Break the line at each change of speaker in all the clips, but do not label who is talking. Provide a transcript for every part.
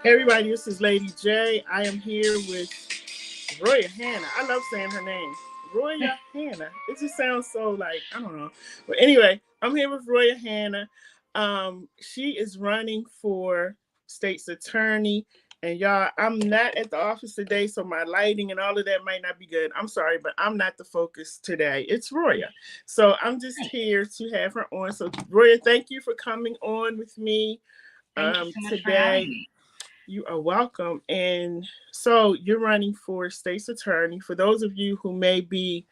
Hey everybody, this is Lady J. I am here with Roya Hanna. I love saying her name. Roya Hanna. It just sounds so like, I don't know. But anyway, I'm here with Roya Hanna. She is running for state's attorney. And y'all, I'm not at the office today, so my lighting and all of that might not be good. I'm sorry, but I'm not the focus today. It's Roya. So I'm just here to have her on. So Roya, thank you for coming on with me
Thank you so much for
today.
having me.
You are welcome. And so you're running for state's attorney. For those of you who may be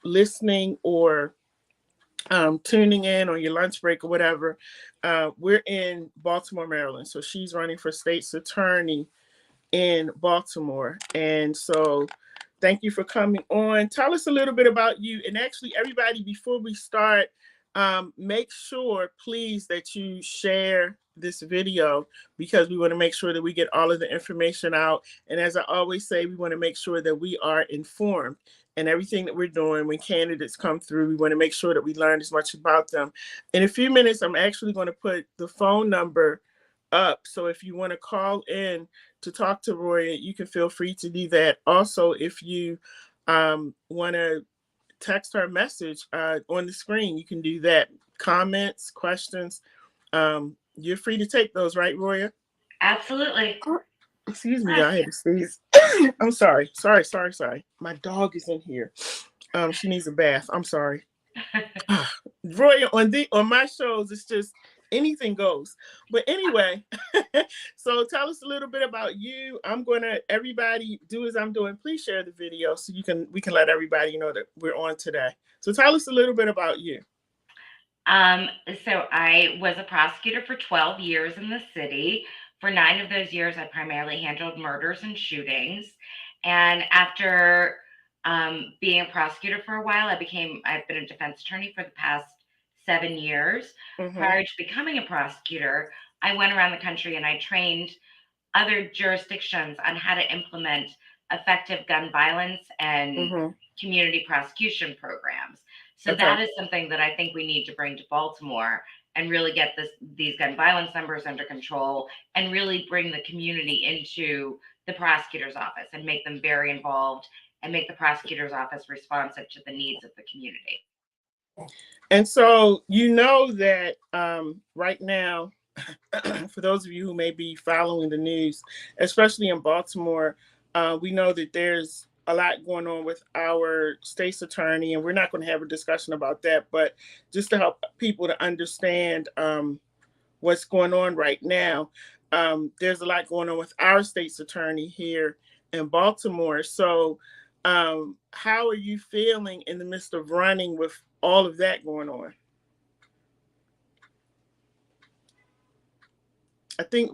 listening or tuning in on your lunch break or whatever, we're in Baltimore, Maryland. So she's running for state's attorney in Baltimore. And so thank you for coming on. Tell us a little bit about you. And actually, everybody, before we start, make sure, please, that you share this video because we want to make sure that we get all of the information out. And as I always say, we want to make sure that we are informed and everything that we're doing. When candidates come through, we want to make sure that we learn as much about them. In a few minutes, I'm actually going to put the phone number up. So if you want to call in to talk to Roya, you can feel free to do that. Also, if you want to text her a message on the screen, you can do that. Comments, questions, you're free to take those, right, Roya?
Absolutely.
Excuse me, y'all, I had to sneeze. I'm sorry. My dog is in here. She needs a bath. I'm sorry. Roya, on my shows, it's just anything goes. But anyway, so tell us a little bit about you. Everybody do as I'm doing. Please share the video so we can let everybody know that we're on today. So tell us a little bit about you.
Um, so I was a prosecutor for 12 years in the city. For 9 of those years, I primarily handled murders and shootings. And after being a prosecutor for a while, I've been a defense attorney for the past 7 years. Prior to becoming a prosecutor, I went around the country and I trained other jurisdictions on how to implement effective gun violence and community prosecution programs. So that is something that I think we need to bring to Baltimore and really get these gun violence numbers under control and really bring the community into the prosecutor's office and make them very involved and make the prosecutor's office responsive to the needs of the community.
And so you know that right now, for those of you who may be following the news, especially in Baltimore, we know that there's a lot going on with our state's attorney, and we're not going to have a discussion about that, but just to help people to understand what's going on right now, there's a lot going on with our state's attorney here in Baltimore. So how are you feeling in the midst of running with all of that going on? I think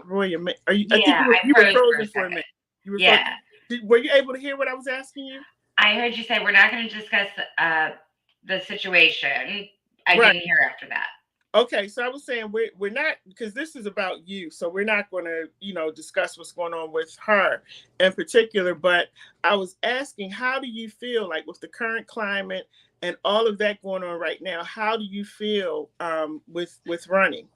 Roya, are you? I think
Yeah,
you
I
were
froze for
frozen
a
for a
second.
minute. You were
Yeah,
were you able to hear what I was asking you?
I heard you say we're not going to discuss the situation. I
Right.
didn't hear after that.
Okay, so I was saying we're not, because this is about you, so we're not going to discuss what's going on with her in particular. But I was asking, how do you feel like with the current climate and all of that going on right now? How do you feel with running?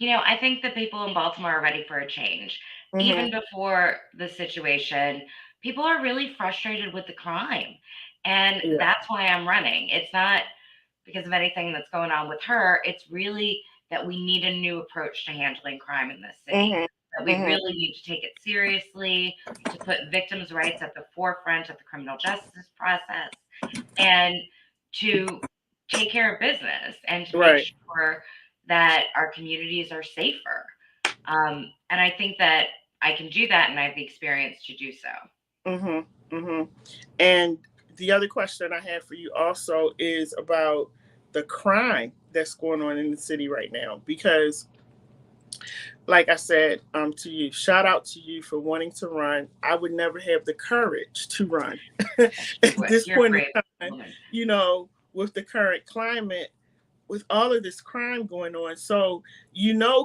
I think the people in Baltimore are ready for a change.
Mm-hmm.
Even before the situation, people are really frustrated with the crime. And
Yeah.
that's why I'm running. It's not because of anything that's going on with her. It's really that we need a new approach to handling crime in this city. That
Mm-hmm.
we
Mm-hmm.
really need to take it seriously, to put victims' rights at the forefront of the criminal justice process, and to take care of business and to make
Right.
sure that our communities are safer. And I think that I can do that, and I have the experience to do so.
Mm-hmm. Mm-hmm. And the other question I had for you also is about the crime that's going on in the city right now. Because, like I said to you, shout out to you for wanting to run. I would never have the courage to run at this
You're a
point in
brave
time,
woman.
with the current climate, with all of this crime going on. So,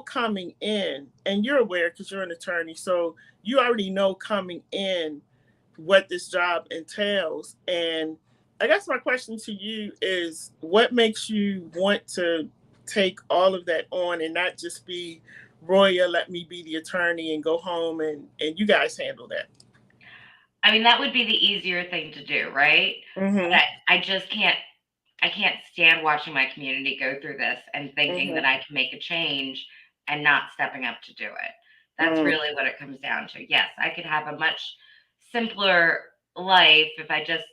coming in, and you're aware because you're an attorney, so you already know coming in what this job entails. And I guess my question to you is, what makes you want to take all of that on and not just be Roya, let me be the attorney and go home and you guys handle that.
I mean, that would be the easier thing to do, right? But
Mm-hmm.
I just can't. I can't stand watching my community go through this and thinking that
Mm-hmm.
I can make a change and not stepping up to do it. That's
Mm.
really what it comes down to. Yes, I could have a much simpler life if I just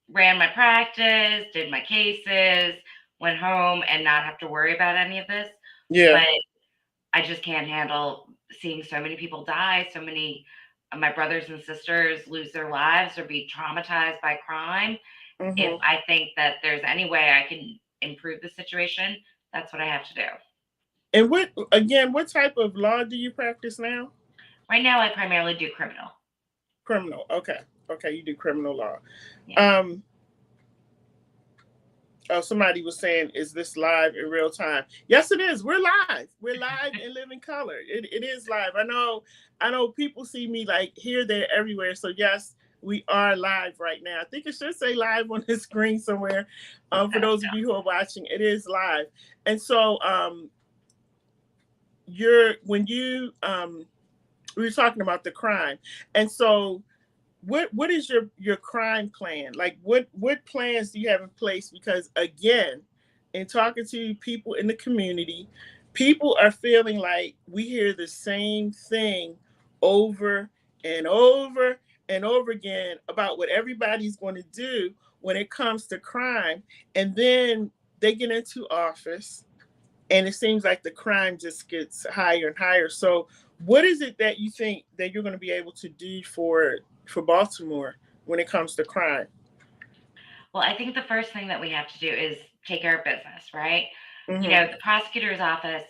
ran my practice, did my cases, went home and not have to worry about any of this.
Yeah.
But I just can't handle seeing so many people die, so many of my brothers and sisters lose their lives or be traumatized by crime. If
Mm-hmm.
I think that there's any way I can improve the situation, that's what I have to do.
And what type of law do you practice now?
Right now, I primarily do criminal.
Criminal. Okay. Okay, you do criminal law.
Yeah.
Um, oh, somebody was saying, is this live in real time? Yes, it is. We're live. We're live in living color. It is live. I know people see me like here, there, everywhere. So yes, we are live right now. I think it should say live on the screen somewhere. For those of you who are watching, it is live. And so you're when you we were talking about the crime. And so what is your crime plan? Like what plans do you have in place? Because again, in talking to people in the community, people are feeling like we hear the same thing over and over and over again about what everybody's going to do when it comes to crime. And then they get into office and it seems like the crime just gets higher and higher. So, what is it that you think that you're going to be able to do for Baltimore when it comes to crime?
Well, I think the first thing that we have to do is take care of business, right?
Mm-hmm.
The prosecutor's office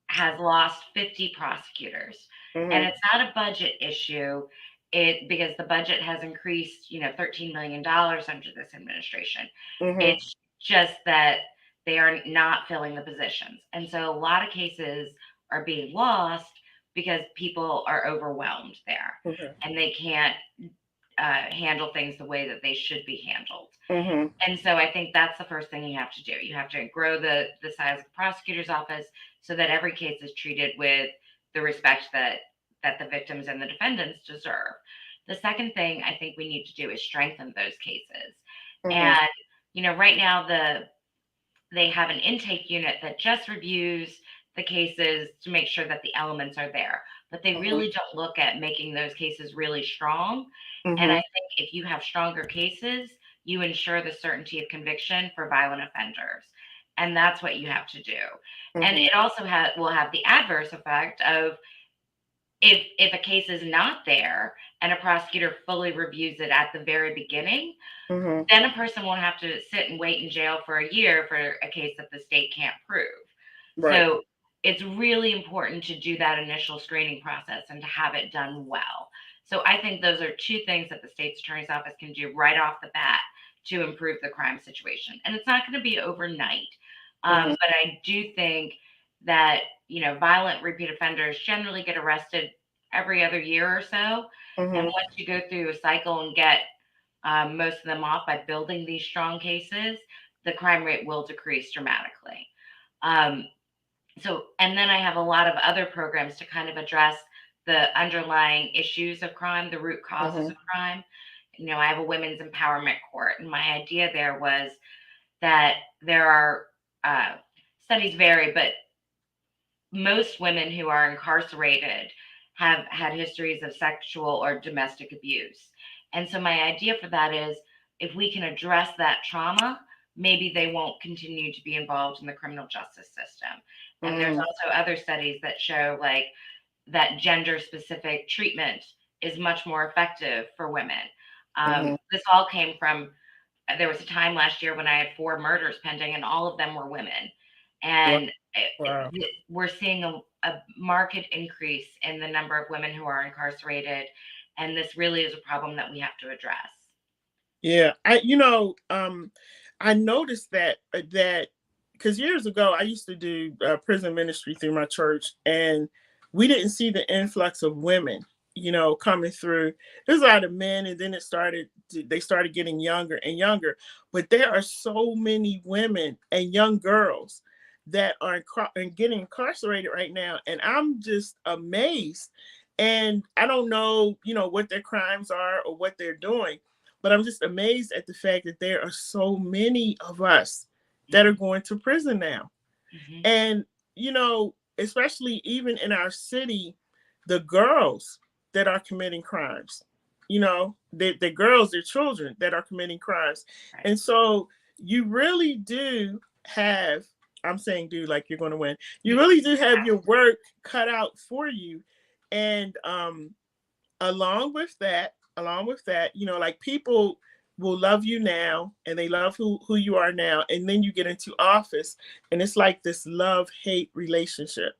has lost 50 prosecutors, and
Mm-hmm.
it's not a budget issue. It because the budget has increased, $13 million under this administration.
Mm-hmm.
It's just that they are not filling the positions. And so a lot of cases are being lost because people are overwhelmed there and they can't handle things the way that they should be handled.
Mm-hmm.
And so I think that's the first thing you have to do. You have to grow the size of the prosecutor's office so that every case is treated with the respect that the victims and the defendants deserve. The second thing I think we need to do is strengthen those cases.
Mm-hmm.
And right now they have an intake unit that just reviews the cases to make sure that the elements are there, but they
Mm-hmm.
really don't look at making those cases really strong. And I
Mm-hmm.
think if you have stronger cases, you ensure the certainty of conviction for violent offenders. And that's what you have to do. And
Mm-hmm.
it also will have the adverse effect of if a case is not there and a prosecutor fully reviews it at the very beginning,
Mm-hmm.
then a person won't have to sit and wait in jail for a year for a case that the state can't prove.
Right.
So it's really important to do that initial screening process and to have it done well. So I think those are two things that the state's attorney's office can do right off the bat to improve the crime situation. And it's not going to be overnight.
Mm-hmm.
But I do think that, violent repeat offenders generally get arrested every other year or so. And
Mm-hmm.
once you go through a cycle and get most of them off by building these strong cases, the crime rate will decrease dramatically. Um, and then I have a lot of other programs to kind of address the underlying issues of crime, the root causes
Mm-hmm.
of crime. I have a women's empowerment court, and my idea there was that there are studies vary, but most women who are incarcerated have had histories of sexual or domestic abuse. And so my idea for that is if we can address that trauma, maybe they won't continue to be involved in the criminal justice system. And there's
Mm-hmm.
also other studies that show like that gender specific treatment is much more effective for women.
Mm-hmm.
This all came from there was a time last year when I had 4 murders pending, and all of them were women.
Wow.
And
Wow.
we're seeing a marked increase in the number of women who are incarcerated, and this really is a problem that we have to address.
Yeah, I noticed that because years ago I used to do prison ministry through my church, and we didn't see the influx of women, coming through. There's a lot of men, and then they started getting younger and younger, but there are so many women and young girls that are getting incarcerated right now, and I'm just amazed. And I don't know, what their crimes are or what they're doing, but I'm just amazed at the fact that there are so many of us that are
Mhm.
going to prison now.
Mhm.
And, especially even in our city, the girls that are committing crimes, the girls, their children that are committing crimes.
Right.
And so you really do have, I'm saying do like you're going to win. You really do have your work cut out for you. And along with that, like people will love you now and they love who you are now. And then you get into office and it's like this love-hate relationship.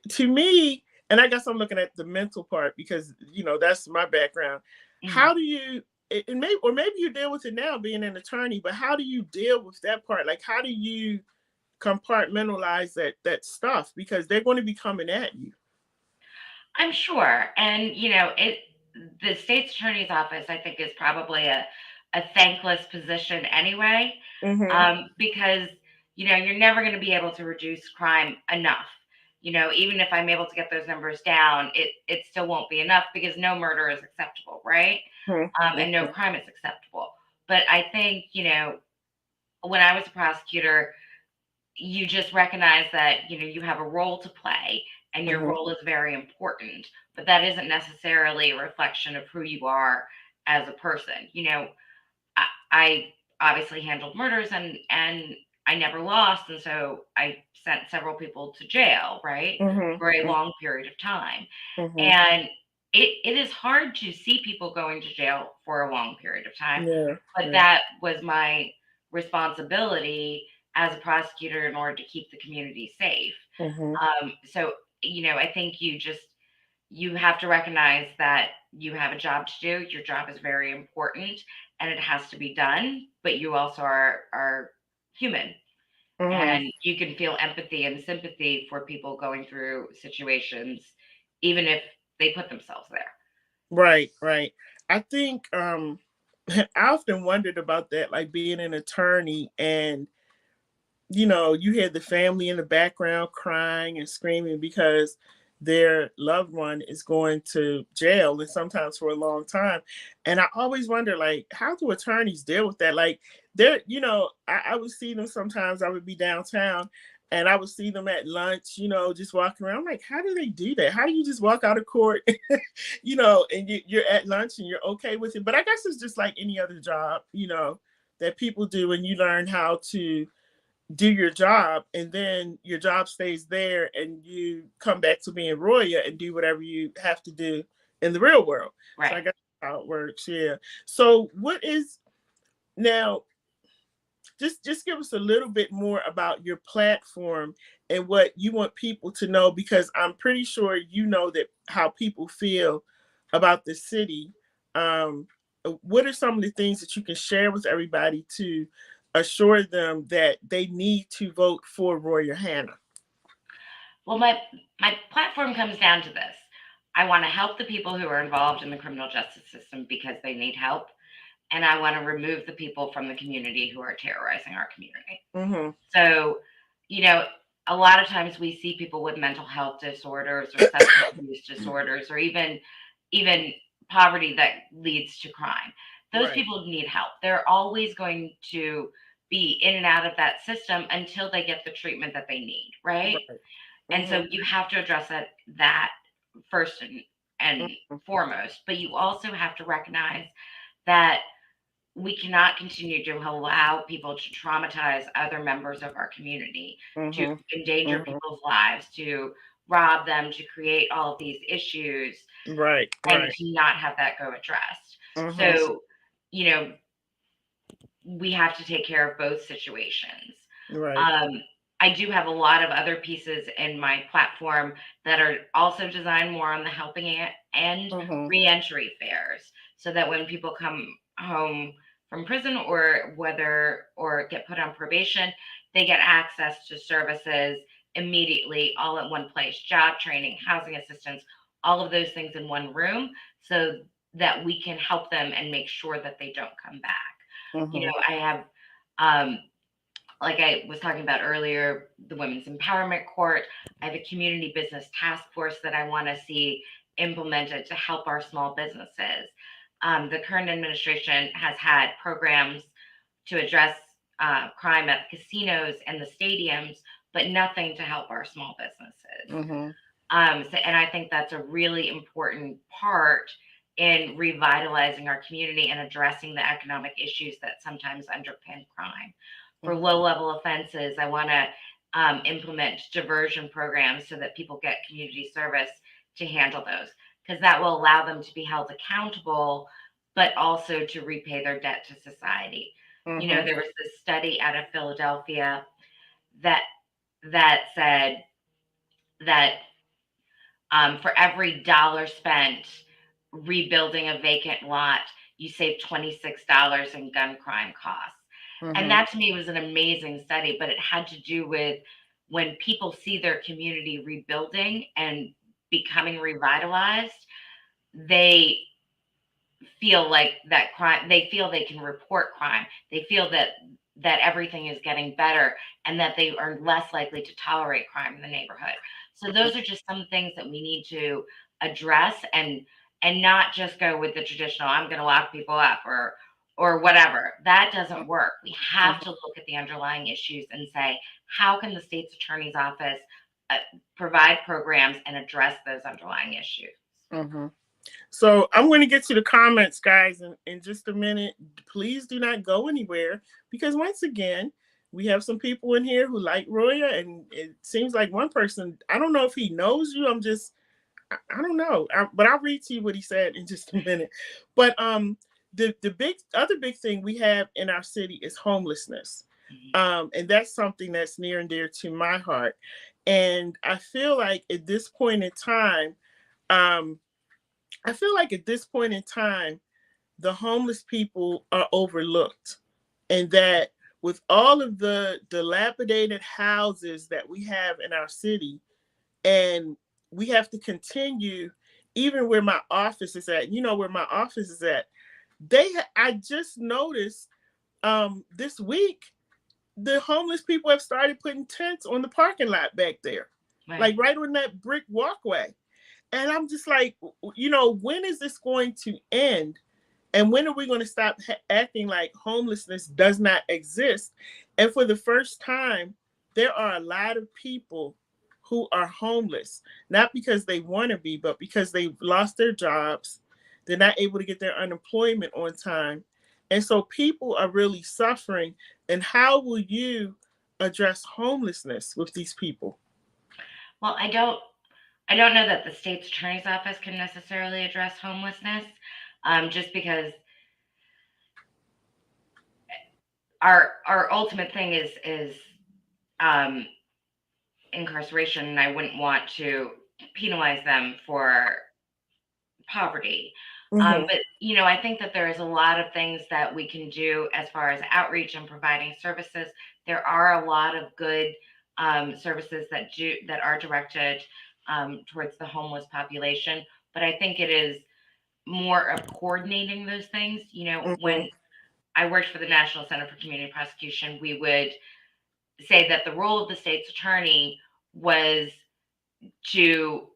To me, and I guess I'm looking at the mental part because, that's my background.
Mhm.
How do you, and maybe, or maybe you deal with it now being an attorney, but how do you deal with that part? Like, how do you compartmentalize that stuff? Because they're going to be coming at you.
I'm sure. And, the state's attorney's office, I think, is probably a thankless position anyway,
Mm-hmm.
because, you're never going to be able to reduce crime enough. Even if I'm able to get those numbers down, it still won't be enough because no murder is acceptable, right? And no
Mm-hmm.
crime is acceptable. But I think, when I was a prosecutor, you just recognize that you have a role to play and your
Mm-hmm.
role is very important, but that isn't necessarily a reflection of who you are as a person. I obviously handled murders, and I never lost, and so I sent several people to jail, right, for a
Mm-hmm.
long period of time.
Mm-hmm.
And it is hard to see people going to jail for a long period of time,
Yeah.
but
Yeah.
that was my responsibility as a prosecutor in order to keep the community safe.
Mm-hmm.
So, I think you have to recognize that you have a job to do. Your job is very important and it has to be done, but you also are human
Mm-hmm.
and you can feel empathy and sympathy for people going through situations, even if they put themselves there.
Right. Right. I think I often wondered about that, like being an attorney and you hear the family in the background crying and screaming because their loved one is going to jail and sometimes for a long time. And I always wonder, like, how do attorneys deal with that? Like, I would see them sometimes, I would be downtown and I would see them at lunch, just walking around. I'm like, how do they do that? How do you just walk out of court, and you're at lunch and you're okay with it? But I guess it's just like any other job, that people do, and you learn how to do your job and then your job stays there and you come back to being Roya and do whatever you have to do in the real world. So
Right.
I guess that's how it works. Yeah. So what is now, just give us a little bit more about your platform and what you want people to know, because I'm pretty sure that how people feel about the city. What are some of the things that you can share with everybody to assure them that they need to vote for Roya Hanna?
Well, my platform comes down to this. I want to help the people who are involved in the criminal justice system because they need help, and I want to remove the people from the community who are terrorizing our community.
Mm-hmm.
So, you know, a lot of times we see people with mental health disorders or substance abuse disorders or even poverty that leads to crime. Those
Right.
people need help. They're always going to be in and out of that system until they get the treatment that they need, right?
Right.
And
Mm-hmm.
so you have to address that first and foremost, but you also have to recognize that we cannot continue to allow people to traumatize other members of our community, to
Mm-hmm.
endanger
Mm-hmm.
people's lives, to rob them, to create all of these issues,
Right.
and
Right.
to not have that go addressed.
Mm-hmm.
So, you know, we have to take care of both situations.
Right.
Um, I do have a lot of other pieces in my platform that are also designed more on the end,
Mm-hmm.
reentry fairs, so that when people come home from prison or get put on probation, they get access to services immediately, all at one place: job training, housing assistance, all of those things in one room, so that we can help them and make sure that they don't come back.
Mm-hmm.
I have um, like I was talking about earlier, the Women's Empowerment Court. I have a community business task force that I want to see implemented to help our small businesses. The current administration has had programs to address crime at the casinos and the stadiums, but nothing to help our small businesses.
Mm-hmm.
And I think that's a really important part in revitalizing our community and addressing the economic issues that sometimes underpin crime. For
Mm-hmm.
low level offenses, I want to implement diversion programs so that people get community service to handle those, because that will allow them to be held accountable, but also to repay their debt to society. You know,
Mm-hmm.
there was this study out of Philadelphia that said that for every dollar spent rebuilding a vacant lot, you save $26 in gun crime costs. And
Mm-hmm.
that to me was an amazing study, but it had to do with when people see their community rebuilding and becoming revitalized, they feel like that crime, they feel they can report crime. They feel that everything is getting better and that they are less likely to tolerate crime in the neighborhood. So those are just some things that we need to address, and not just go with the traditional I'm going to lock people up or whatever. That doesn't work. We have to look at the underlying issues and say, how can the state's attorney's office uh, provide programs and address those underlying issues?
Mm-hmm. So I'm going to get to the comments, guys, in just a minute. Please do not go anywhere, because once again, we have some people in here who like Roya, and it seems like one person, I don't know if he knows you. I don't know, but I'll read to you what he said in just a minute. But the other big thing we have in our city is homelessness, and that's something that's near and dear to my heart. And I feel like at this point in time, um, the homeless people are overlooked, and that with all of the dilapidated houses that we have in our city, and we have to continue, even where my office is at, where my office is at, I just noticed this week the homeless people have started putting tents on the parking lot back there,
Right.
like right on that brick walkway. And I'm just like, when is this going to end? And when are we going to stop acting like homelessness does not exist? And for the first time, there are a lot of people who are homeless, not because they want to be, but because they've lost their jobs. They're not able to get their unemployment on time. And so people are really suffering. And how will you address homelessness with these people?
Well, I don't know that the state's attorney's office can necessarily address homelessness, just because our ultimate thing is um, incarceration, and I wouldn't want to penalize them for poverty.
Mm-hmm.
But I think that there is a lot of things that we can do as far as outreach and providing services. There are a lot of good services that are directed towards the homeless population, but I think it is more of coordinating those things.
Mm-hmm.
When I worked for the National Center for Community Prosecution, we would say that the role of the state's attorney was to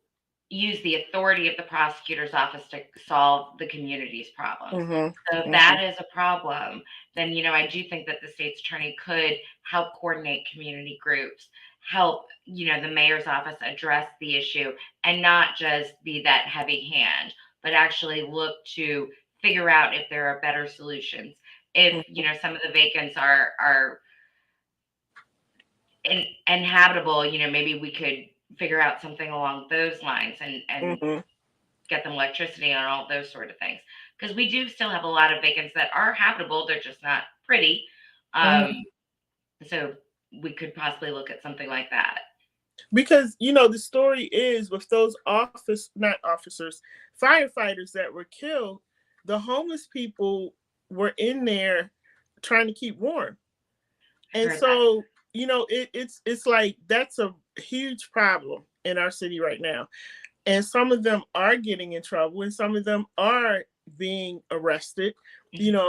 use the authority of the prosecutor's office to solve the community's problems. So if
Mm-hmm.
that is a problem, then I do think that the state's attorney could help coordinate community groups, help the mayor's office address the issue, and not just be that heavy hand, but actually look to figure out if there are better solutions. If some of the vacants are inhabitable, maybe we could figure out something along those lines, and
Mm-hmm.
get them electricity and all those sort of things. Because we do still have a lot of vacants that are habitable, they're just not pretty.
Mm-hmm.
So we could possibly look at something like that.
Because the story is, with those not officers, firefighters that were killed, the homeless people were in there trying to keep warm.
I've
And
heard that.
so it's like that's a huge problem in our city right now. And some of them are getting in trouble, and some of them are being arrested.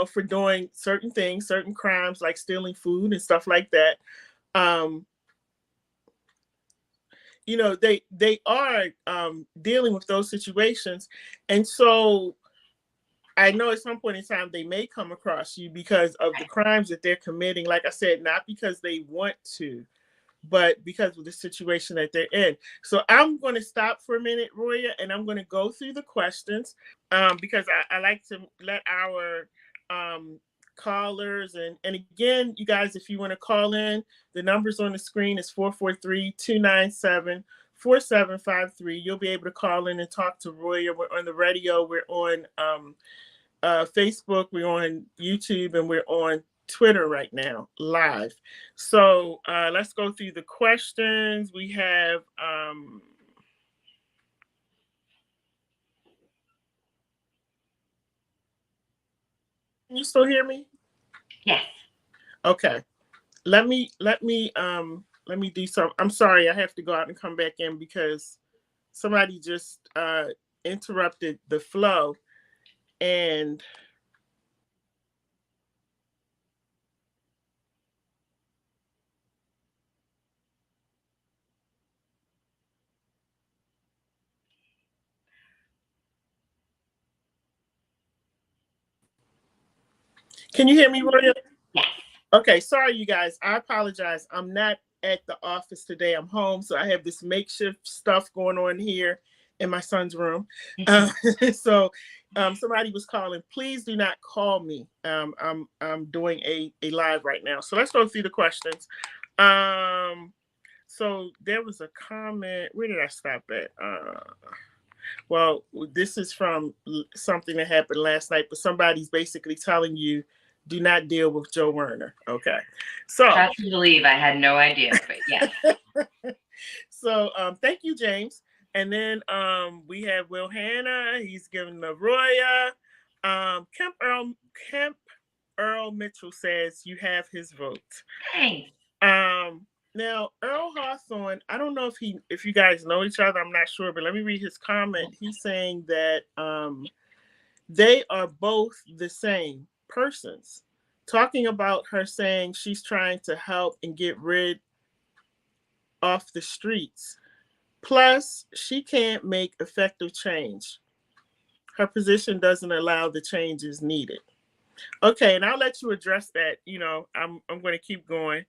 for doing certain things, certain crimes like stealing food and stuff like that. Um, they are dealing with those situations, and so I know at some point in time they may come across you because of the crimes that they're committing. Like I said, not because they want to, but because of the situation that they're in. So I'm going to stop for a minute, Roya, and I'm going to go through the questions because I like to let our um, callers, and again, you guys, if you want to call in, the numbers on the screen is 443-297-4753. You'll be able to call in and talk to Roya. We're on the radio. We're on Facebook, we're on YouTube, and we're on Twitter right now, live. So let's go through the questions. We have. Can you still hear me?
Yes.
Okay. Let me do some. I'm sorry, I have to go out and come back in because somebody just interrupted the flow. And can you hear me, Roya?
Yes.
Okay, sorry, you guys. I apologize. I'm not at the office today. I'm home, so I have this makeshift stuff going on here in my son's room. Uh, so somebody was calling. Please do not call me. I'm doing a live right now. So let's go through the questions. So there was a comment. Where did I stop at? Well, this is from something that happened last night, but somebody's basically telling you do not deal with Joe Werner. Okay. So
Trust me to believe I had no idea, but yes.
so thank you, James. And then we have Will Hanna. He's giving the Roya. Kemp Earl Mitchell says you have his vote.
Thanks.
Now Earl Hawthorne, I don't know if you guys know each other. I'm not sure, but let me read his comment. He's saying that they are both the same persons. Talking about her saying she's trying to help and get rid off the streets. Plus, she can't make effective change. Her position doesn't allow the changes needed. Okay, and I'll let you address that. I'm going to keep going.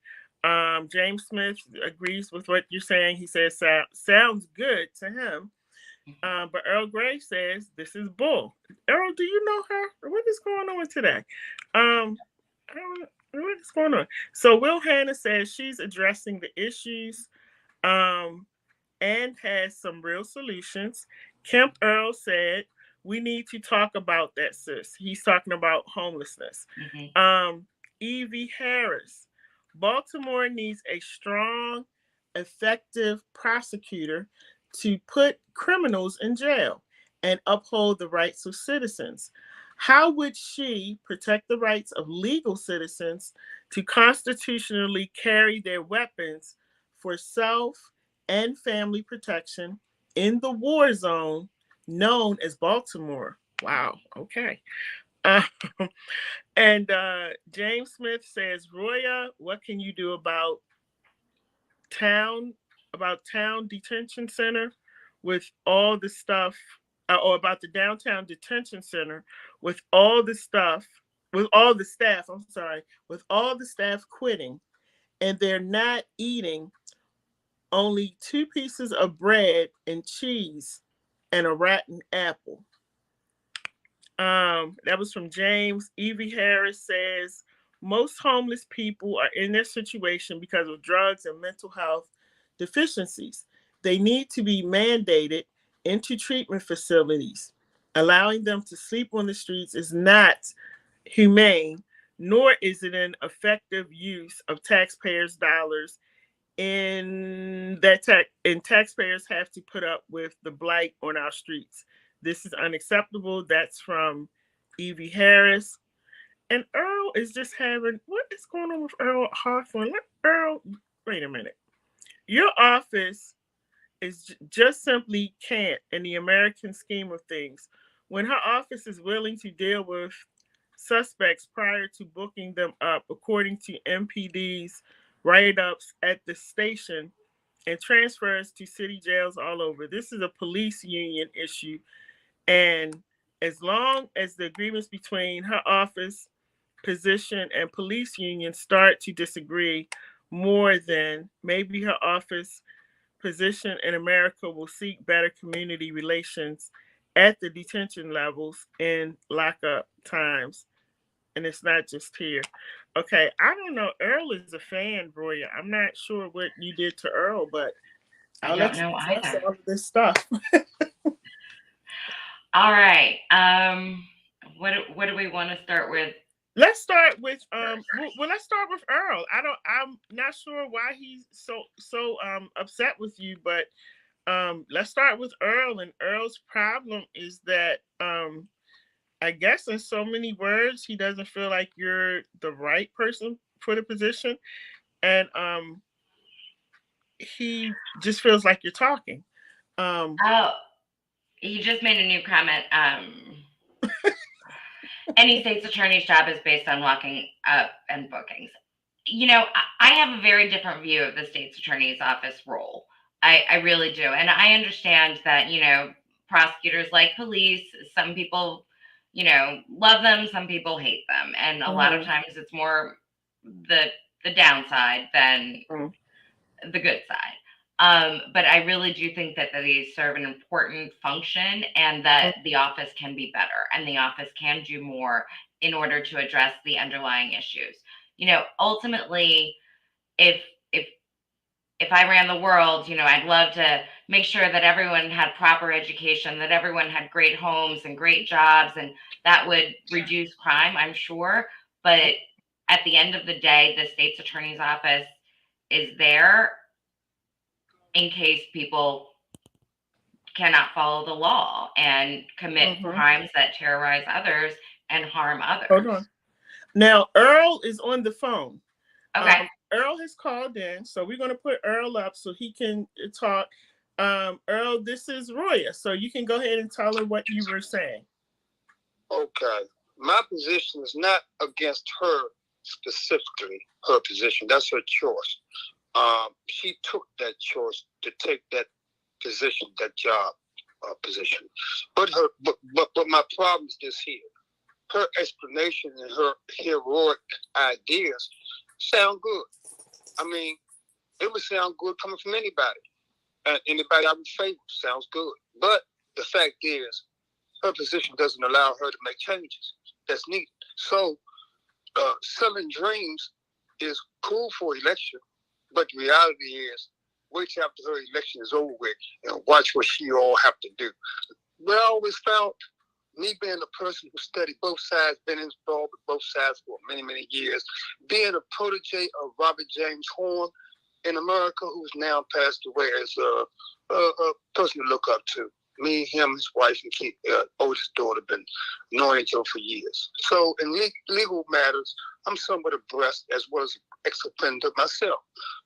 James Smith agrees with what you're saying. He says sounds good to him. But Earl Gray says this is bull. Earl, do you know her? What is going on today? I don't know what is going on. So Will Hanna says she's addressing the issues and has some real solutions. Kemp Earl said we need to talk about that, sis. He's talking about homelessness. Evie Harris, Baltimore needs a strong, effective prosecutor to put criminals in jail and uphold the rights of citizens. How would she protect the rights of legal citizens to constitutionally carry their weapons for self and family protection in the war zone known as Baltimore? Wow, okay. Uh, and James Smith says, Roya, what can you do town town detention center with all the stuff, or about the downtown detention center with all the stuff, with all the staff, I'm sorry, with all the staff quitting and they're not eating only 2 pieces of bread and cheese and a rotten apple. That was from James. Evie Harris says most homeless people are in this situation because of drugs and mental health deficiencies. They need to be mandated into treatment facilities. Allowing them to sleep on the streets is not humane, nor is it an effective use of taxpayers' dollars. And taxpayers have to put up with the blight on our streets. This is unacceptable. That's from Evie Harris. And Earl is just having, what is going on with Earl Hawthorne? Earl, wait a minute. Your office is just simply can't in the American scheme of things. When her office is willing to deal with suspects prior to booking them up, according to MPD's write-ups at the station, and transfers to city jails all over. This is a police union issue, and as long as the agreements between her office position and police union start to disagree more, than maybe her office position in America will seek better community relations at the detention levels in lockup times. And it's not just here. Okay, I don't know. Earl is a fan, Roya. I'm not sure what you did to Earl, but
I
I'll
don't
let you
know
discuss
either.
all of this stuff.
All right. What do we want to start with?
Let's start with let's start with Earl. I'm not sure why he's so upset with you, but let's start with Earl. And Earl's problem is that I guess in so many words he doesn't feel like you're the right person for the position, and he just feels like you're talking. Um
Oh, he just made a new comment. Any state's attorney's job is based on walking up and bookings. I have a very different view of the state's attorney's office role. I really do. And I understand that, prosecutors like police, some people, love them, some people hate them. And a lot of
mhm,
times it's more the downside than
mhm,
the good side. But I really do think that these serve an important function and that the office can be better and the office can do more in order to address the underlying issues. Ultimately, if if if I ran the world, I'd love to make sure that everyone had proper education, that everyone had great homes and great jobs, and that would reduce crime, I'm sure. But at the end of the day, the state's attorney's office is there in case people cannot follow the law and commit
mhm.
crimes that terrorize others and harm
Hold
others.
on. Now Earl is on the phone.
Okay.
Earl has called in, so we're going to put Earl up so he can talk. Earl, this is Roya, so you can go ahead and tell her what you were saying.
Okay. My position is not against her specifically, her position. That's her choice. She took that choice to take that position, that job position. But my problem is this here. Her explanation and her heroic ideas sound good. I mean, it would sound good coming from anybody. And anybody I would favor sounds good. But the fact is, her position doesn't allow her to make changes that's needed. So, selling dreams is cool for election, but the reality is, wait till after her election is over with and watch what she all have to do. But I always felt, me being a person who studied both sides, been involved with both sides for many, many years, being a protege of Robert James Horn in America, who's now passed away, as a person to look up to. Me, him, his wife, and oldest daughter been knowing each other for years. So in legal matters, I'm somewhat abreast as well as ex-offender myself.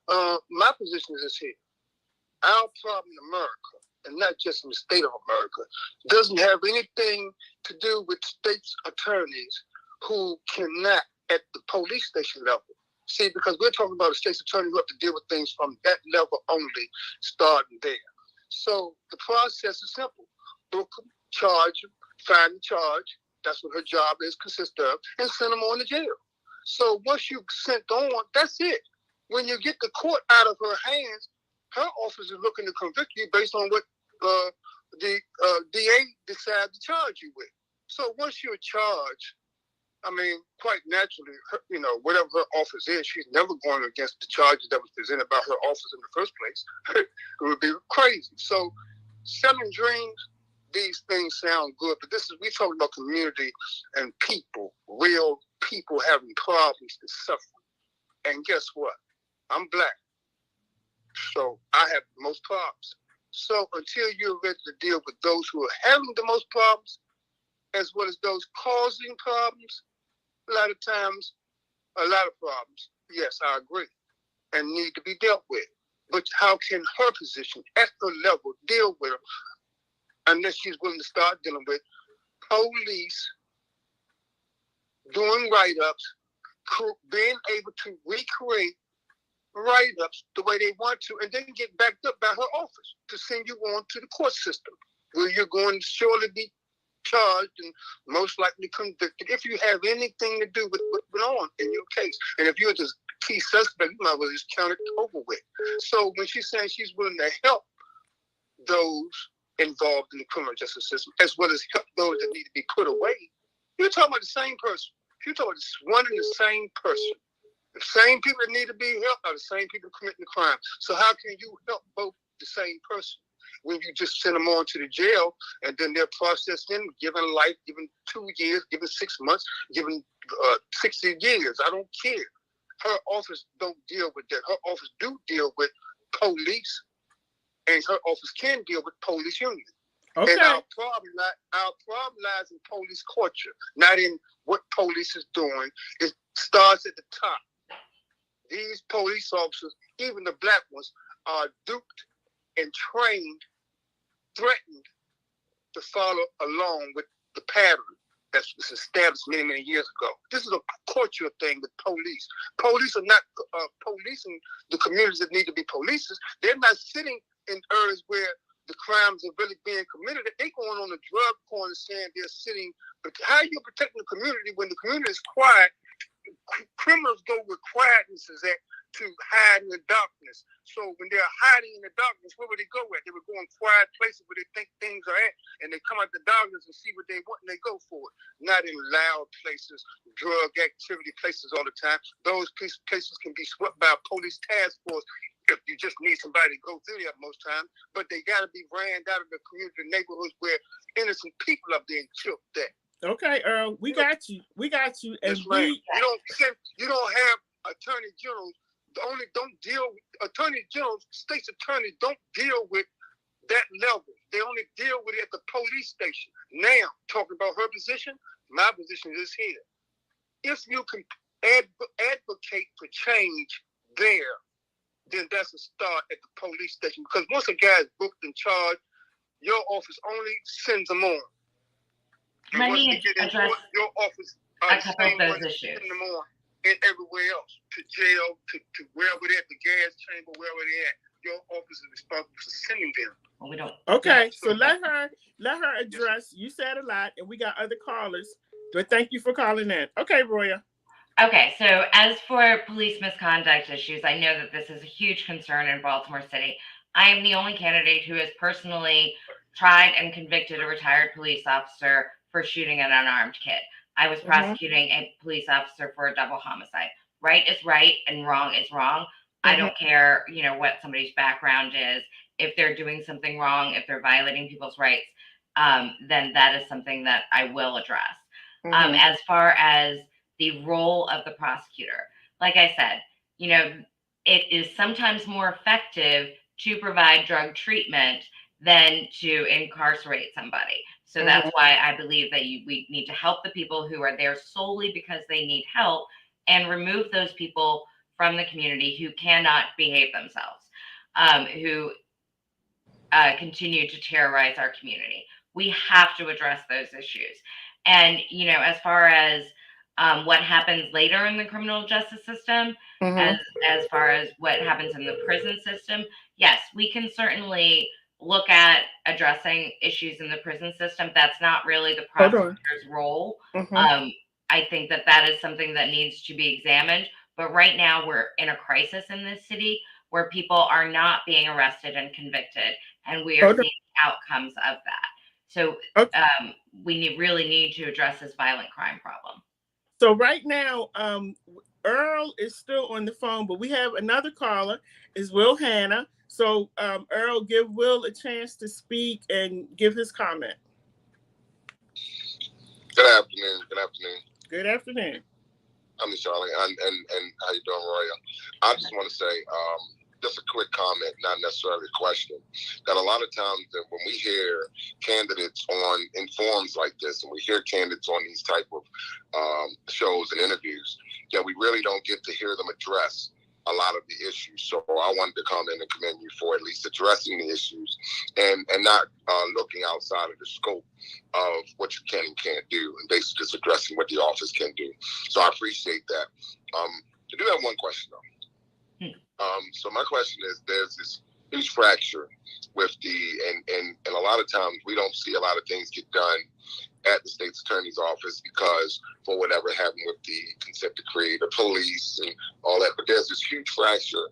My position is this here. Our problem in America, and not just in the state of America, doesn't have anything to do with state's attorneys who cannot, at the police station level. See, because we're talking about a state's attorney who have to deal with things from that level only, starting there. So the process is simple. Book them, charge them, find the charge. That's what her job is, consists of, and send them on to jail. So once you've sent on, that's it. When you get the court out of her hands, her office is looking to convict you based on what the DA decides to charge you with. So once you're charged, I mean, quite naturally, whatever her office is, she's never going against the charges that was presented by her office in the first place. It would be crazy. So, selling dreams, these things sound good, but we talking about community and people, real people having problems and suffering. And guess what? I'm black, so I have the most problems. So until you're ready to deal with those who are having the most problems, as well as those causing problems, a lot of times, a lot of problems, yes, I agree, and need to be dealt with. But how can her position at her level deal with them unless she's willing to start dealing with police doing write-ups, being able to recreate write-ups the way they want to, and then get backed up by her office to send you on to the court system, where you're going to surely be charged and most likely convicted if you have anything to do with what went on in your case. And if you're the key suspect, you might as well just count it over with. So when she's saying she's willing to help those involved in the criminal justice system, as well as help those that need to be put away, you're talking about the same person. You're talking about one and the same person. The same people that need to be helped are the same people committing the crime. So how can you help both the same person when you just send them on to the jail and then they're processed in, given life, given 2 years, given 6 months, given 60 years? I don't care. Her office don't deal with that. Her office do deal with police, and her office can deal with police union.
Okay.
And our problem lies in police culture, not in what police is doing. It starts at the top. These police officers, even the black ones, are duped and trained, threatened to follow along with the pattern that was established many, many years ago. This is a cultural thing with police. Police are not policing the communities that need to be polices. They're not sitting in areas where the crimes are really being committed. They're going on the drug corner saying they're sitting. But how are you protecting the community when the community is quiet? Criminals go where quietness is at to hide in the darkness. So when they're hiding in the darkness, where would they go at? They would go in quiet places where they think things are at, and they come out the darkness and see what they want, and they go for it. Not in loud places, drug activity places all the time. Those places can be swept by a police task force if you just need somebody to go through there most times. But they got to be ran out of the community neighborhoods where innocent people are being killed at.
Okay, Earl, we got you. We got you. And
That's right. You don't have attorney generals. Attorney generals, state's attorneys don't deal with that level. They only deal with it at the police station. Now, talking about her position, my position is here. If you can advocate for change there, then that's a start at the police station. Because once a guy is booked and charged, your office only sends them on.
Let me address
your office
a couple of those issues.
Them on and everywhere else, to jail, to wherever they're at, the gas chamber, wherever they're at. Your office is responsible for sending them.
Well, we don't.
Okay, so let her address. You said a lot, and we got other callers. But thank you for calling in. Okay, Roya.
Okay, so as for police misconduct issues, I know that this is a huge concern in Baltimore City. I am the only candidate who has personally tried and convicted a retired police officer for shooting an unarmed kid. I was prosecuting a police officer for a double homicide. Right is right and wrong is wrong. I don't care, what somebody's background is. If they're doing something wrong, if they're violating people's rights, then that is something that I will address. As far as the role of the prosecutor, like I said, it is sometimes more effective to provide drug treatment than to incarcerate somebody. So that's why I believe that we need to help the people who are there solely because they need help and remove those people from the community who cannot behave themselves, who continue to terrorize our community. We have to address those issues. And, as far as what happens later in the criminal justice system, as far as what happens in the prison system, yes, we can certainly look at addressing issues in the prison system. That's not really the prosecutor's role. I think that is something that needs to be examined. But right now we're in a crisis in this city where people are not being arrested and convicted, and we are seeing outcomes of that. So we really need to address this violent crime problem.
So right now, Earl is still on the phone, but we have another caller, is Will Hanna. So Earl, give Will a chance to speak and give his comment.
Good afternoon. Good afternoon.
Good afternoon.
I'm Charlie, and how you doing, Roya? I just want to say, just a quick comment, not necessarily a question, that a lot of times that when we hear candidates in forums like this, and we hear candidates on these type of shows and interviews, that we really don't get to hear them address a lot of the issues. So I wanted to come in and commend you for at least addressing the issues and not looking outside of the scope of what you can and can't do, and basically just addressing what the office can do. So I appreciate that. I do have one question though. So my question is, there's this huge fracture with and a lot of times we don't see a lot of things get done at the state's attorney's office because for whatever happened with the consent decree, the police and all that. But there's this huge fracture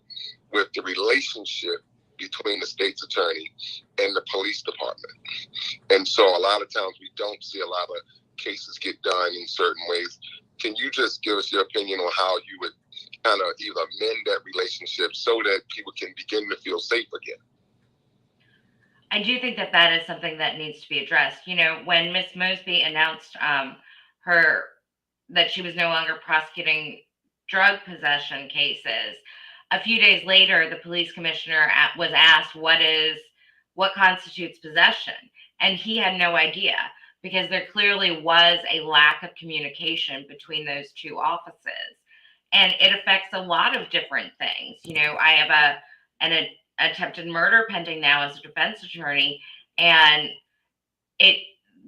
with the relationship between the state's attorney and the police department. And so a lot of times we don't see a lot of cases get done in certain ways. Can you just give us your opinion on how you would kind of either amend that relationship so that people can begin to feel safe again?
I do think that that is something that needs to be addressed. You know, when Miss Mosby announced that she was no longer prosecuting drug possession cases, a few days later, the police commissioner was asked what constitutes possession, and he had no idea because there clearly was a lack of communication between those two offices, and it affects a lot of different things. You know, I have an attempted murder pending now as a defense attorney, and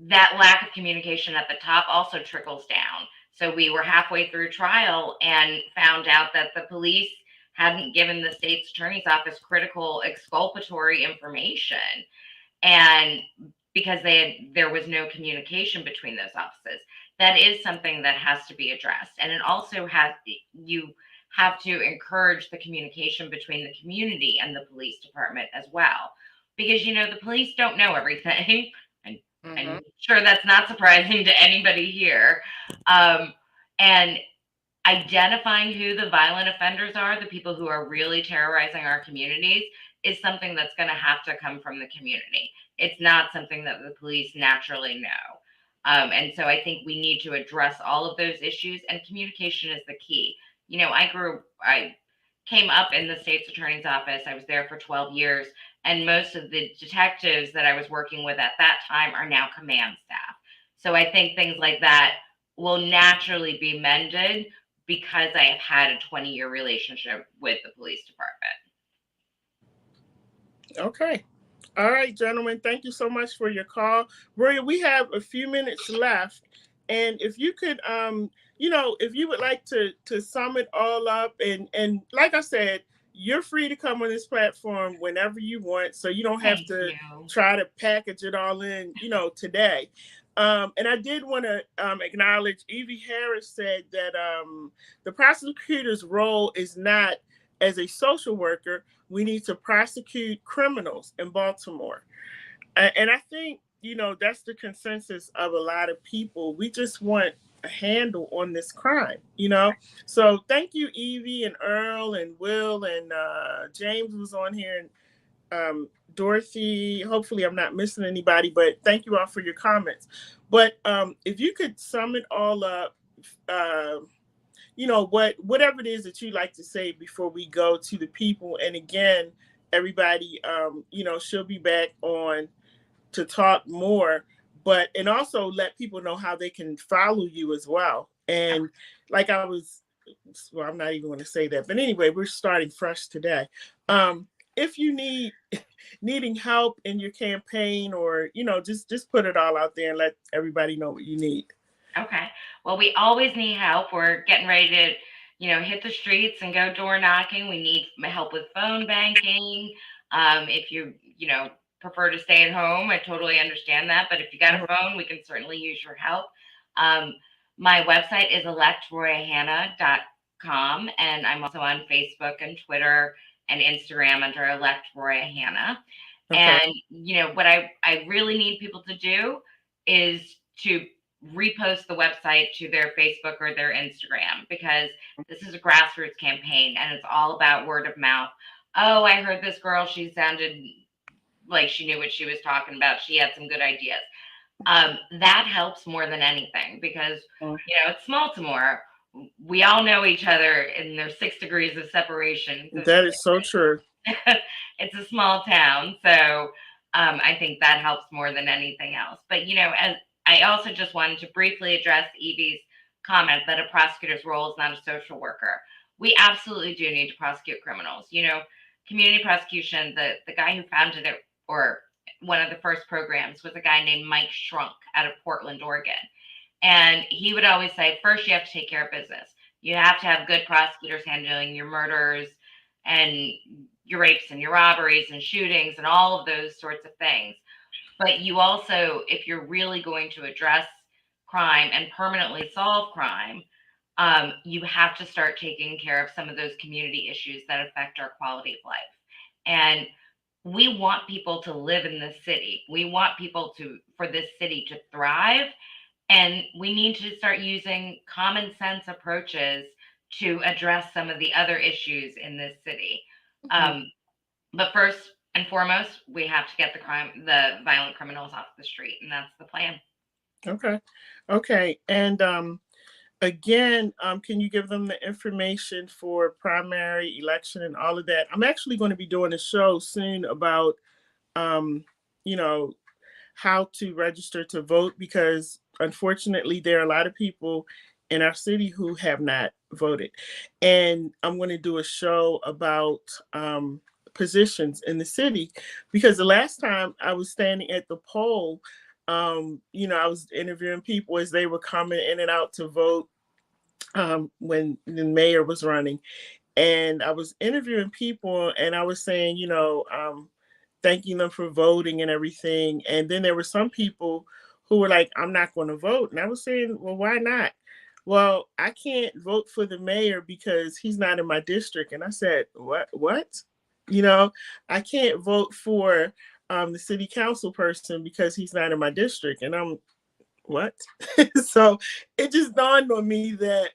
that lack of communication at the top also trickles down. So we were halfway through trial and found out that the police hadn't given the state's attorney's office critical exculpatory information, and because there was no communication between those offices. That is something that has to be addressed, and it also you have to encourage the communication between the community and the police department as well. Because, you know, the police don't know everything. And I'm sure that's not surprising to anybody here. And identifying who the violent offenders are, the people who are really terrorizing our communities, is something that's going to have to come from the community. It's not something that the police naturally know. And so I think we need to address all of those issues, and communication is the key. You know, I came up in the state's attorney's office. I was there for 12 years, and most of the detectives that I was working with at that time are now command staff. So I think things like that will naturally be mended because I have had a 20-year relationship with the police department.
Okay. All right, gentlemen, thank you so much for your call. Roya, we have a few minutes left, and if you could if you would like to sum it all up, and like I said, you're free to come on this platform whenever you want, so you don't have to try to package it all in, today. And I did want to acknowledge Evie Harris said that the prosecutor's role is not as a social worker. We need to prosecute criminals in Baltimore. And I think, that's the consensus of a lot of people. We just want a handle on this crime, So thank you, Evie and Earl and Will and James was on here, and Dorothy. Hopefully I'm not missing anybody, but thank you all for your comments. But if you could sum it all up, whatever it is that you'd like to say before we go to the people. And again, everybody, she'll be back on to talk more, and also let people know how they can follow you as well. And like I'm not even going to say that, but anyway, we're starting fresh today. If you needing help in your campaign, or, just put it all out there and let everybody know what you need.
Okay. Well, we always need help. We're getting ready to, hit the streets and go door knocking. We need help with phone banking. If you, prefer to stay at home, I totally understand that. But if you got a phone, we can certainly use your help. My website is electroyahanna.com, and I'm also on Facebook and Twitter and Instagram under Elect Roya Hanna. Okay. And, what I really need people to do is to repost the website to their Facebook or their Instagram, because this is a grassroots campaign and it's all about word of mouth. Oh, I heard this girl, she sounded like she knew what she was talking about. She had some good ideas. That helps more than anything, because, it's Baltimore. We all know each other, and there's 6 degrees of separation.
That is so true.
It's a small town. So I think that helps more than anything else. But, as I also just wanted to briefly address Evie's comment that a prosecutor's role is not a social worker. we absolutely do need to prosecute criminals. You know, community prosecution, the guy who founded it, or one of the first programs, was a guy named Mike Shrunk out of Portland, Oregon. And he would always say, first, you have to take care of business. You have to have good prosecutors handling your murders and your rapes and your robberies and shootings and all of those sorts of things. But you also, if you're really going to address crime and permanently solve crime, you have to start taking care of some of those community issues that affect our quality of life. And we want people to live in this city. We want people for this city to thrive. And we need to start using common sense approaches to address some of the other issues in this city. But first and foremost, we have to get the violent criminals off the street, and that's the plan.
Okay. And again, can you give them the information for primary election and all of that? I'm actually going to be doing a show soon about, you know, how to register to vote, because unfortunately there are a lot of people in our city who have not voted. And I'm going to do a show about positions in the city, because the last time I was standing at the poll, you know, I was interviewing people as they were coming in and out to vote when the mayor was running. And I was interviewing people and I was saying, you know, thanking them for voting and everything. And then there were some people who were like, I'm not going to vote. And I was saying, well, why not? Well, I can't vote for the mayor because he's not in my district. And I said, what? You know, I can't vote for the city council person because he's not in my district. And I'm, what? So it just dawned on me that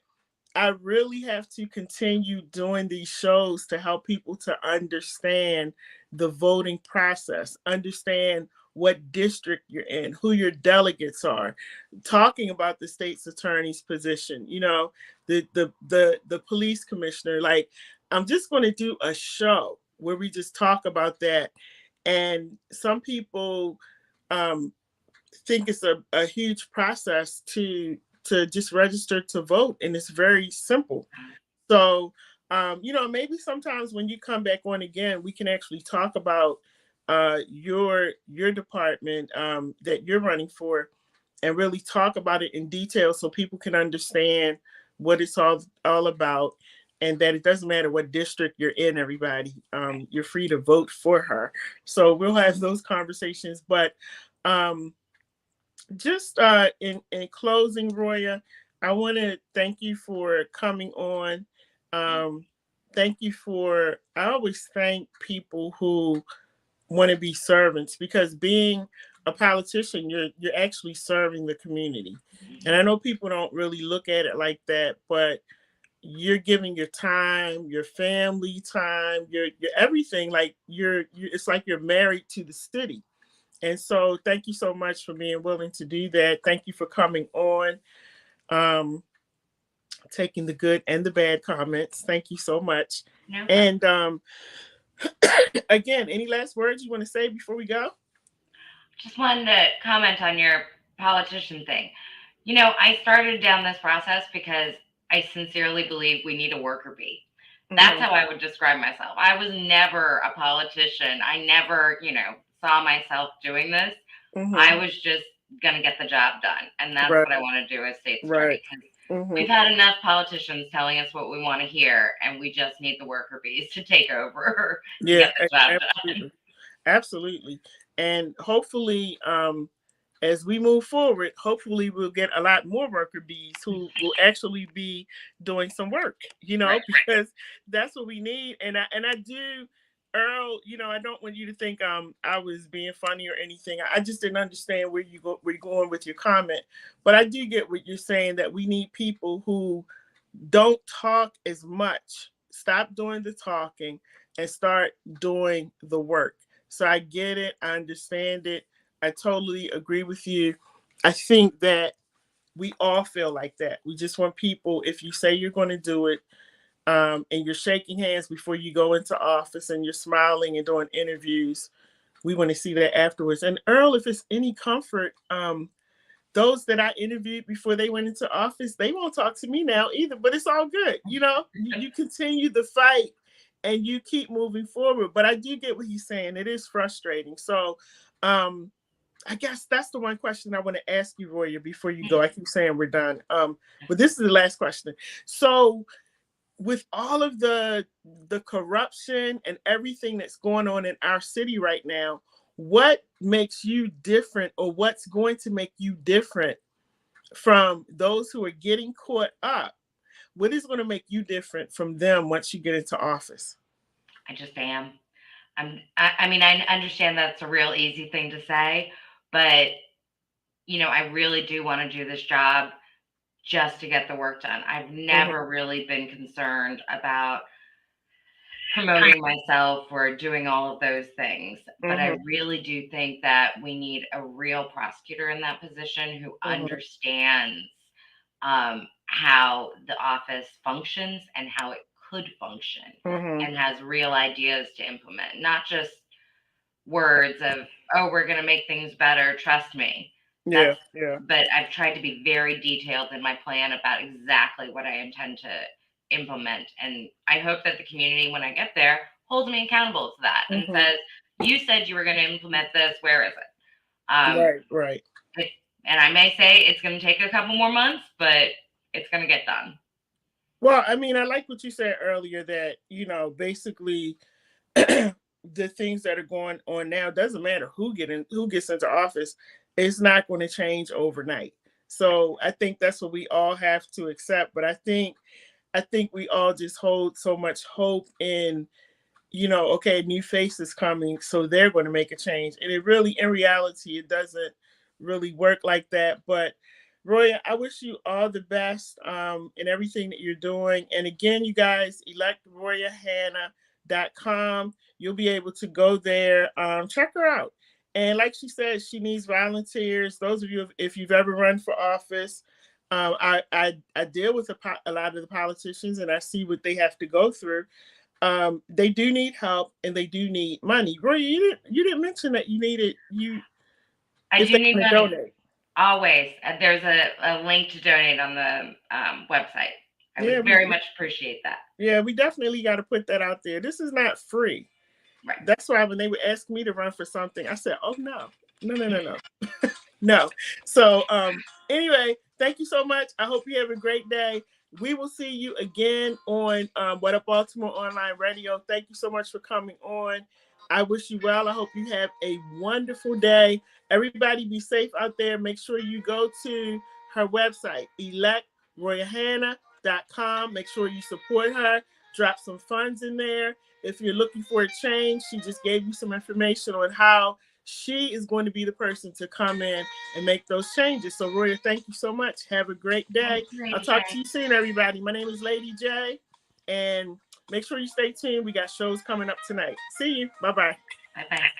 I really have to continue doing these shows to help people to understand the voting process, understand what district you're in, who your delegates are, talking about the state's attorney's position, you know, the police commissioner. Like, I'm just going to do a show where we just talk about that. And some people think it's a huge process to just register to vote, and it's very simple. So, you know, maybe sometimes when you come back on again, we can actually talk about your department that you're running for, and really talk about it in detail so people can understand what it's all about, and that it doesn't matter what district you're in, everybody. You're free to vote for her. So we'll have those conversations. But just in closing, Roya, I want to thank you for coming on. Thank you for, I always thank people who want to be servants, because being a politician, you're actually serving the community. And I know people don't really look at it like that, but you're giving your time, your family time, your everything. Like you're it's like you're married to the city. And so thank you so much for being willing to do that. Thank you for coming on, taking the good and the bad comments. Thank you so much.
No.
And again, any last words you want to say before we go?
Just wanted to comment on your politician thing. You know, I started down this process because I sincerely believe we need a worker bee. That's how I would describe myself. I was never a politician. I never, you know, saw myself doing this. I was just going to get the job done. And that's what I want to do as state attorney. We've had enough politicians telling us what we want to hear, and we just need the worker bees to take over and get the job done.
Absolutely. And hopefully, as we move forward, hopefully we'll get a lot more worker bees who will actually be doing some work, you know, because that's what we need. And I do, Earl, you know, I don't want you to think I was being funny or anything. I just didn't understand where you're going with your comment. But I do get what you're saying, that we need people who don't talk as much. Stop doing the talking and start doing the work. So I get it. I understand it. I totally agree with you. I think that we all feel like that. We just want people, if you say you're going to do it, and you're shaking hands before you go into office, and you're smiling and doing interviews, we want to see that afterwards. And Earl, if it's any comfort, those that I interviewed before they went into office, they won't talk to me now either, but it's all good. You continue the fight and you keep moving forward. But I do get what he's saying. It is frustrating. So I guess that's the one question I want to ask you, Roya, before you go. I keep saying we're done. But this is the last question. So with all of the corruption and everything that's going on in our city right now, what makes you different, or what's going to make you different from those who are getting caught up? What is going to make you different from them once you get into office?
I just am. I mean, I understand that's a real easy thing to say, but I really do want to do this job just to get the work done. I've never really been concerned about promoting myself or doing all of those things. But I really do think that we need a real prosecutor in that position who understands how the office functions and how it could function, and has real ideas to implement, not just words of, oh, we're going to make things better, trust me.
Yeah.
But I've tried to be very detailed in my plan about exactly what I intend to implement. And I hope that the community, when I get there, holds me accountable to that and says, you said you were going to implement this. Where is it?
Right.
And I may say it's going to take a couple more months, but it's going to get done.
Well, I mean, I like what you said earlier that, basically the things that are going on now, doesn't matter who gets into office, it's not going to change overnight. So I think that's what we all have to accept. But I think we all just hold so much hope in, okay, new faces coming, so they're going to make a change. And in reality, it doesn't really work like that. But Roya, I wish you all the best in everything that you're doing. And again, you guys, elect RoyaHanna.com. You'll be able to go there, check her out. And like she said, she needs volunteers. Those of you, if you've ever run for office, I deal with a lot of the politicians, and I see what they have to go through. They do need help, and they do need money. Roya, you didn't mention that you needed
I do need money.
Donate.
Always. There's a link to donate on the website. I would very much appreciate that. Yeah,
we definitely got to put that out there. This is not free.
Right.
That's why when they would ask me to run for something, I said, oh, no. No. So anyway, thank you so much. I hope you have a great day. We will see you again on What Up Baltimore Online Radio. Thank you so much for coming on. I wish you well. I hope you have a wonderful day. Everybody be safe out there. Make sure you go to her website, electroyahanna.com. Make sure you support her. Drop some funds in there. If you're looking for a change, she just gave you some information on how she is going to be the person to come in and make those changes. So, Roya, thank you so much. Have a great day. I'll talk to you soon, everybody. My name is Lady J, and make sure you stay tuned. We got shows coming up tonight. See you. Bye-bye.
Bye-bye.